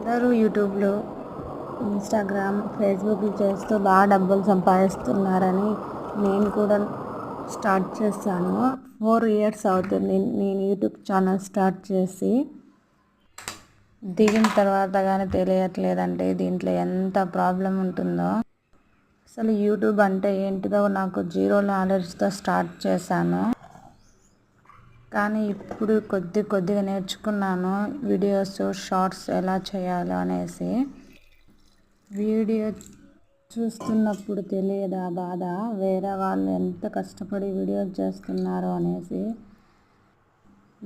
అందరూ యూట్యూబ్లో, ఇన్స్టాగ్రామ్, ఫేస్బుక్లు చేస్తూ బాగా డబ్బులు సంపాదిస్తున్నారని నేను కూడా స్టార్ట్ చేశాను. 4 ఇయర్స్ అవుతుంది నేను యూట్యూబ్ ఛానల్ స్టార్ట్ చేసి. దిగిన తర్వాత కానీ తెలియట్లేదండి దీంట్లో ఎంత ప్రాబ్లం ఉంటుందో. అసలు యూట్యూబ్ అంటే ఏంటిదో నాకు జీరో నాలెడ్జ్తో స్టార్ట్ చేశాను. కానీ ఇప్పుడు కొద్దిగా నేర్చుకున్నాను వీడియోస్, షార్ట్స్ ఎలా చేయాలో అనేసి. వీడియో చూస్తున్నప్పుడు తెలియదు ఆ బాధ, వేరే వాళ్ళు ఎంత కష్టపడి వీడియో చేస్తున్నారో అనేసి.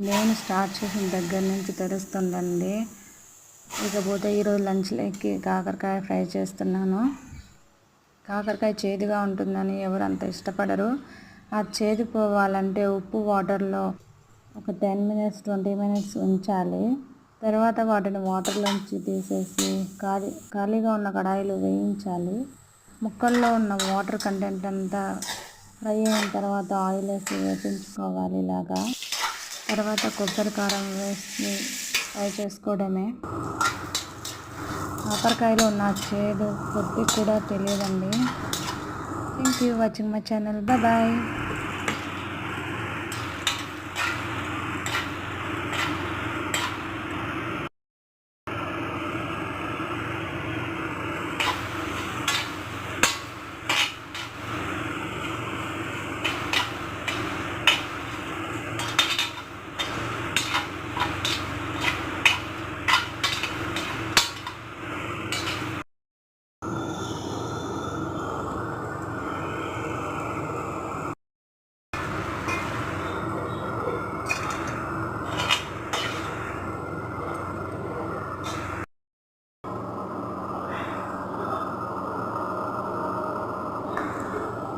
నేను స్టార్ట్ చేసిన దగ్గర నుంచి తెలుస్తుందండి. ఇకపోతే ఈరోజు లంచ్లోకి కాకరకాయ ఫ్రై చేస్తున్నాను. కాకరకాయ చేదుగా ఉంటుందని ఎవరు అంత ఇష్టపడరు. ఆ చేదు పోవాలంటే ఉప్పు వాటర్లో ఒక 10 minutes 20 minutes ఉంచాలి. తర్వాత వాటిని వాటర్లోంచి తీసేసి ఖాళీగా ఉన్న కడాయిలో వేయించాలి. ముక్కల్లో ఉన్న వాటర్ కంటెంట్ అంతా ఫ్రై అయిన తర్వాత ఆయిల్ వేసి వేపించుకోవాలి ఇలాగా. తర్వాత కొబ్బరి కారం వేసి ఫ్రై చేసుకోవడమే. కాకరకాయలో ఉన్న చేదు కొద్ది కూడా తెలియదండి. Thank you watching my channel. Bye.